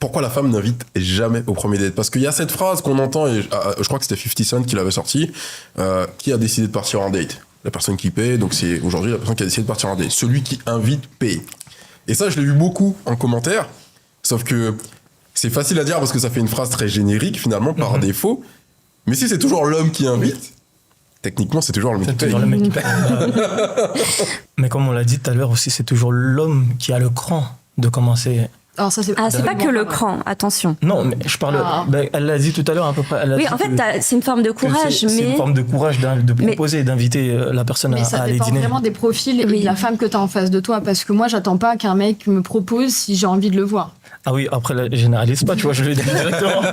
pourquoi la femme n'invite jamais au premier date? Parce qu'il y a cette phrase qu'on entend, et je crois que c'était 50 Cent qui l'avait sorti, qui a décidé de partir en date? La personne qui paie, donc c'est aujourd'hui la personne qui a décidé de partir en date. Celui qui invite paye. Et ça, je l'ai vu beaucoup en commentaire, sauf que c'est facile à dire parce que ça fait une phrase très générique, finalement, par défaut. Mais si c'est toujours l'homme qui invite, techniquement, c'est toujours le mec qui paye. Le mec qui paye. Mais comme on l'a dit tout à l'heure aussi, c'est toujours l'homme qui a le cran de commencer. Alors ça, c'est pas que le cran, attention. Non, mais je parle. Elle l'a dit tout à l'heure à peu près. Oui, en fait, c'est une forme de courage. C'est une forme de courage de proposer, d'inviter la personne à aller dîner. Mais ça dépend vraiment des profils et de la femme que tu as en face de toi. Parce que moi, j'attends pas qu'un mec me propose si j'ai envie de le voir. Ah oui, après, je généralise pas, tu vois, je le dis directement.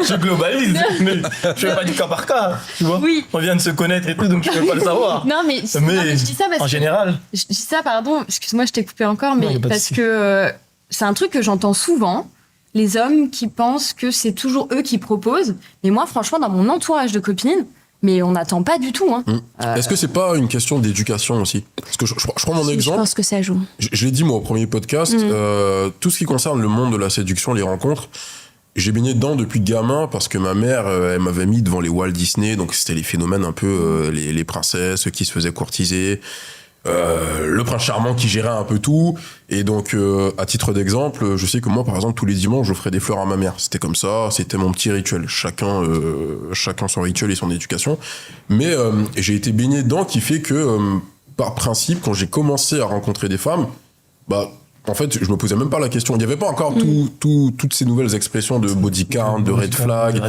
Je globalise, mais je fais pas du cas par cas, tu vois. Oui. On vient de se connaître et tout, donc je peux pas le savoir. Non, mais je dis ça parce en général. Je dis ça, pardon, excuse-moi, je t'ai coupé encore, mais parce que c'est un truc que j'entends souvent. Les hommes qui pensent que c'est toujours eux qui proposent. Mais moi, franchement, dans mon entourage de copines, mais on n'attend pas du tout. Hein. Est-ce que c'est pas une question d'éducation aussi? Parce que je prends mon exemple. Je pense que ça joue. Je l'ai dit moi au premier podcast, tout ce qui concerne le monde de la séduction, les rencontres, j'ai baigné dedans depuis gamin parce que ma mère, elle m'avait mis devant les Walt Disney, donc c'était les phénomènes un peu, les princesses qui se faisaient courtiser, le prince charmant qui gérait un peu tout. Et donc, à titre d'exemple, je sais que moi, par exemple, tous les dimanches, j'offrais des fleurs à ma mère. C'était comme ça, c'était mon petit rituel. Chacun son rituel et son éducation. Mais j'ai été baigné dedans, qui fait que, par principe, quand j'ai commencé à rencontrer des femmes, en fait, je me posais même pas la question. Il n'y avait pas encore toutes ces nouvelles expressions de body count, de red flag,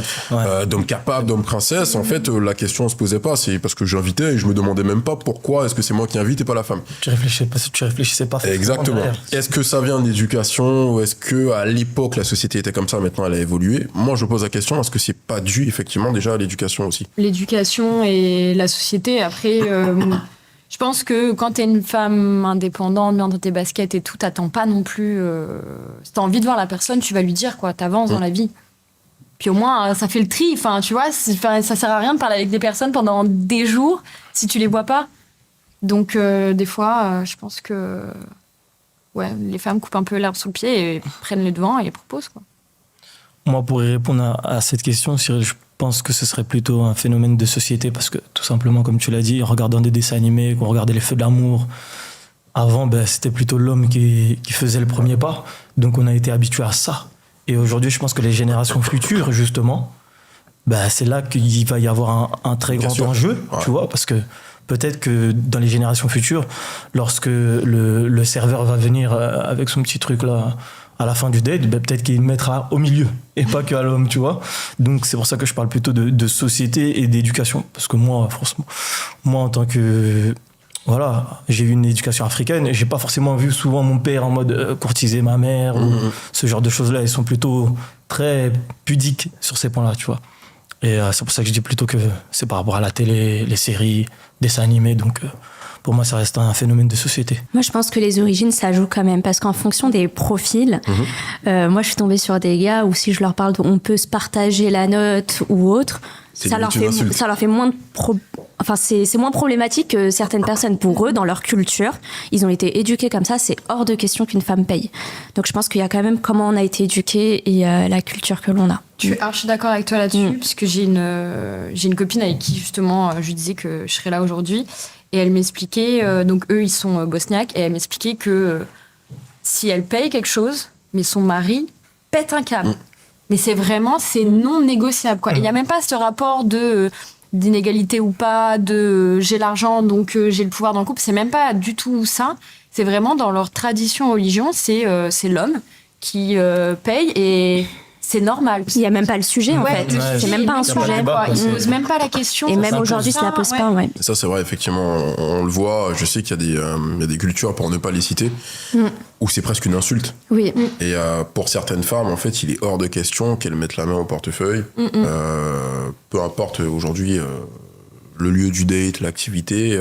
d'homme capable, d'homme princesse. En fait, la question se posait pas. C'est parce que j'invitais et je me demandais même pas pourquoi est-ce que c'est moi qui invite et pas la femme. Tu réfléchissais pas. Exactement. Est-ce que ça vient d'éducation ou est-ce que à l'époque la société était comme ça, maintenant elle a évolué? Moi, je pose la question, est-ce que c'est pas dû effectivement déjà à l'éducation aussi? L'éducation et la société. Après. Je pense que quand t'es une femme indépendante, bien dans tes baskets et tout, t'attends pas non plus... si t'as envie de voir la personne, tu vas lui dire, quoi. T'avances dans la vie. Puis au moins, ça fait le tri. Enfin, tu vois, ça sert à rien de parler avec des personnes pendant des jours si tu les vois pas. Donc, des fois, je pense que... Ouais, les femmes coupent un peu l'herbe sous le pied et prennent les devants et proposent, quoi. Moi, pour y répondre à cette question, Cyril, je pense que ce serait plutôt un phénomène de société parce que, tout simplement, comme tu l'as dit, en regardant des dessins animés, qu'on regardait les Feux de l'amour, avant, c'était plutôt l'homme qui faisait le premier pas. Donc, on a été habitué à ça. Et aujourd'hui, je pense que les générations futures, justement, c'est là qu'il va y avoir un très grand enjeu, tu vois, parce que peut-être que dans les générations futures, lorsque le serveur va venir avec son petit truc là, à la fin du date, peut-être qu'il mettra au milieu et pas qu'à l'homme, tu vois. Donc c'est pour ça que je parle plutôt de société et d'éducation. Parce que moi, franchement, en tant que... Voilà, j'ai eu une éducation africaine et j'ai pas forcément vu souvent mon père en mode courtiser ma mère ou ce genre de choses-là. Ils sont plutôt très pudiques sur ces points-là, tu vois. Et c'est pour ça que je dis plutôt que c'est par rapport à la télé, les séries, dessins animés, donc... Pour moi, ça reste un phénomène de société. Moi, je pense que les origines, ça joue quand même. Parce qu'en fonction des profils, moi, je suis tombée sur des gars où si je leur parle, on peut se partager la note ou autre, ça leur fait moins c'est moins problématique que certaines personnes. Pour eux, dans leur culture, ils ont été éduqués comme ça. C'est hors de question qu'une femme paye. Donc, je pense qu'il y a quand même comment on a été éduqués et la culture que l'on a. Je suis d'accord avec toi là-dessus, parce que j'ai une copine avec qui, justement, je lui disais que je serais là aujourd'hui. Et elle m'expliquait, donc eux, ils sont bosniaques, et elle m'expliquait que si elle paye quelque chose, mais son mari pète un câble. Mais c'est non négociable, quoi. Il n'y a même pas ce rapport d'inégalité ou pas, j'ai l'argent, donc j'ai le pouvoir dans le couple. C'est même pas du tout ça. C'est vraiment dans leur tradition, religion, c'est l'homme qui paye et... C'est normal. Il n'y a même pas le sujet, en fait. C'est même pas un sujet. Ils ne posent même pas la question. Et même aujourd'hui, ça ne la pose pas. Ouais. Ça, c'est vrai, effectivement. On le voit. Je sais qu'il y a des cultures, pour ne pas les citer, où c'est presque une insulte. Oui. Et pour certaines femmes, en fait, il est hors de question qu'elles mettent la main au portefeuille. Peu importe aujourd'hui le lieu du date, l'activité.